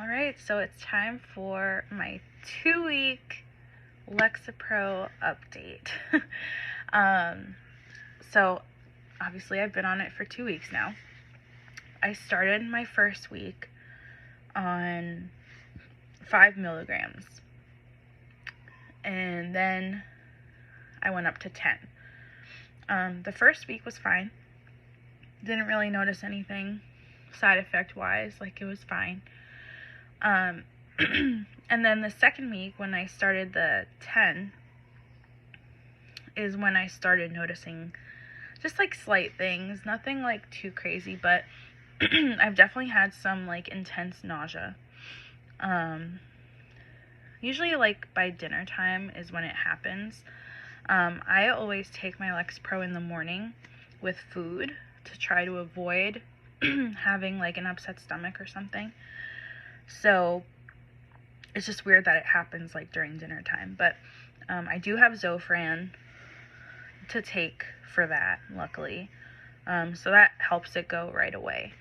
Alright, so it's time for my 2-week Lexapro update. So obviously I've been on it for 2 weeks now. I started my first week on 5 milligrams, and then I went up to 10. The first week was fine. Didn't really notice anything side effect wise, like it was fine. And then the second week, when I started the 10, is when I started noticing just like slight things, nothing like too crazy, but I've definitely had some like intense nausea. Usually like by dinner time is when it happens. I always take my Lexapro in the morning with food to try to avoid having like an upset stomach or something. So it's just weird that it happens like during dinner time. But I do have Zofran to take for that, luckily. So that helps it go right away.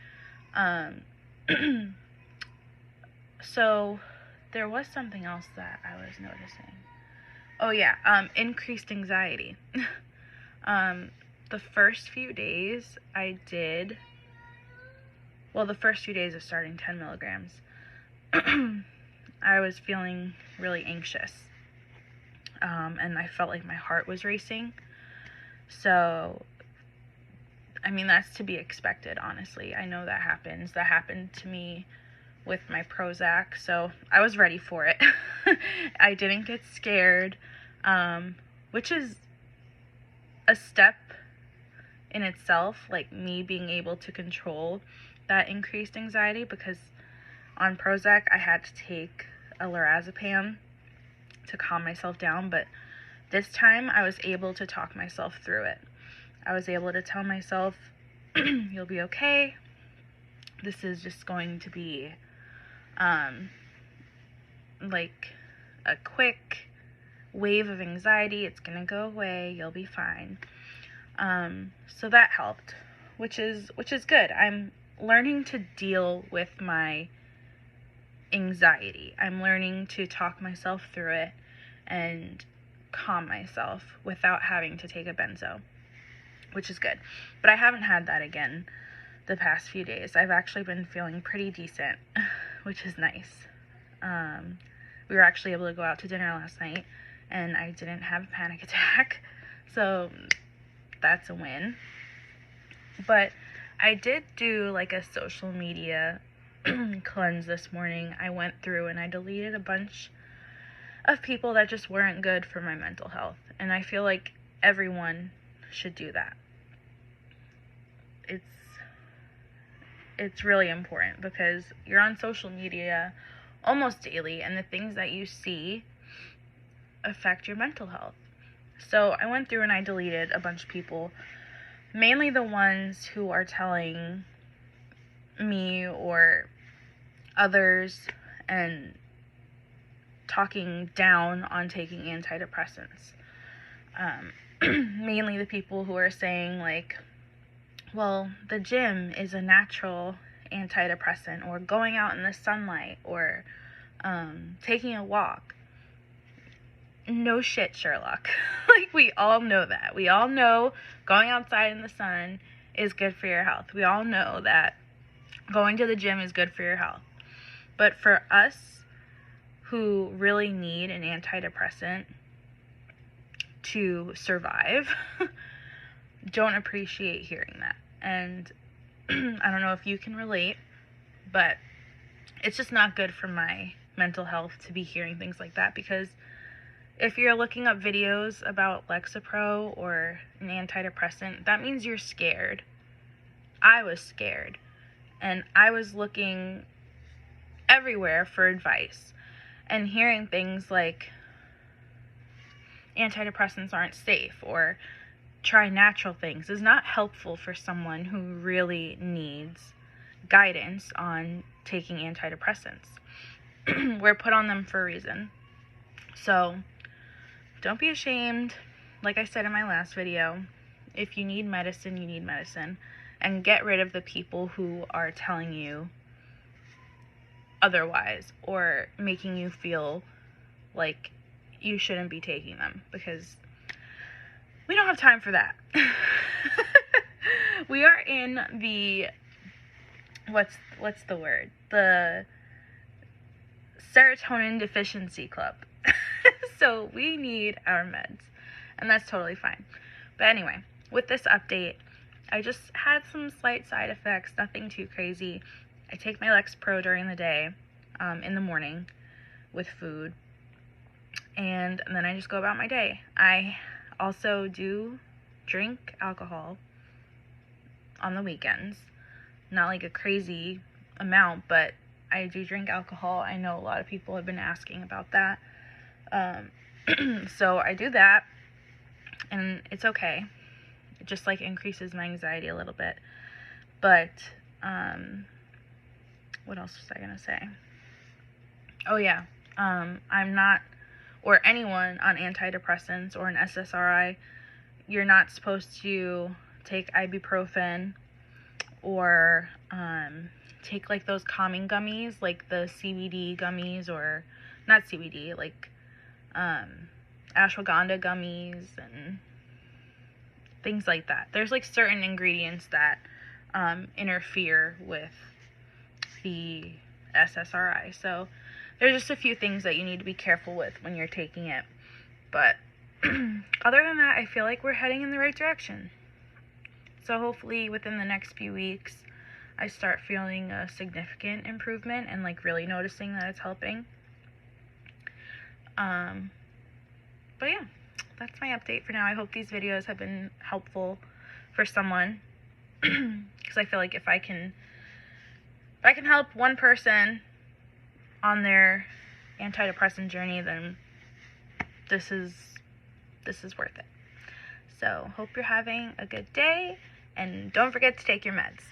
So there was something else that I was noticing. Oh yeah, increased anxiety. The first few days the first few days of starting 10 milligrams, I was feeling really anxious. And I felt like my heart was racing. So, I mean, that's to be expected, honestly. I know that happens. That happened to me with my Prozac, so I was ready for it. I didn't get scared, which is a step in itself, like me being able to control that increased anxiety, because on Prozac I had to take a lorazepam to calm myself down, but this time I was able to talk myself through it. I was able to tell myself, you'll be okay. This is just going to be like a quick wave of anxiety. It's gonna go away. You'll be fine. So that helped, which is good. I'm learning to deal with my anxiety. I'm learning to talk myself through it and calm myself without having to take a benzo, which is good. But I haven't had that again the past few days. I've actually been feeling pretty decent, which is nice. We were actually able to go out to dinner last night, and I didn't have a panic attack, so that's a win. But I did do like a social media cleanse this morning. I went through and I deleted a bunch of people that just weren't good for my mental health, and I feel like everyone should do that. It's really important, because you're on social media almost daily, and the things that you see affect your mental health. So I went through and I deleted a bunch of people, mainly the ones who are telling me or others and talking down on taking antidepressants. Mainly the people who are saying like, well, the gym is a natural antidepressant, or going out in the sunlight, or taking a walk. No shit, Sherlock. Like, we all know that. We all know going outside in the sun is good for your health. We all know that going to the gym is good for your health. But for us who really need an antidepressant to survive, don't appreciate hearing that. And I don't know if you can relate, but it's just not good for my mental health to be hearing things like that, because if you're looking up videos about Lexapro or an antidepressant, that means you're scared. I was scared, and I was looking everywhere for advice, and hearing things like antidepressants aren't safe or try natural things is not helpful for someone who really needs guidance on taking antidepressants. We're put on them for a reason. So don't be ashamed. Like I said in my last video, if you need medicine, you need medicine. And get rid of the people who are telling you otherwise, or making you feel like you shouldn't be taking them, because we don't have time for that. We are in the, what's the word? The serotonin deficiency club. So we need our meds, and that's totally fine. But anyway, with this update, I just had some slight side effects, nothing too crazy. I take my Lexapro during the day, in the morning with food, and then I just go about my day. I also do drink alcohol on the weekends. Not like a crazy amount, but I do drink alcohol. I know a lot of people have been asking about that. So I do that, and it's okay. It just like increases my anxiety a little bit. But what else was I gonna say? Oh yeah, I'm not, or anyone on antidepressants or an SSRI, you're not supposed to take ibuprofen or take like those calming gummies, like the CBD gummies, or not CBD, like ashwagandha gummies and things like that. There's like certain ingredients that interfere with the SSRI. So there's just a few things that you need to be careful with when you're taking it. But other than that, I feel like we're heading in the right direction. So hopefully within the next few weeks, I start feeling a significant improvement and like really noticing that it's helping. But yeah, that's my update for now. I hope these videos have been helpful for someone, because I feel like if I can help one person on their antidepressant journey, then this is worth it. So hope you're having a good day, and don't forget to take your meds.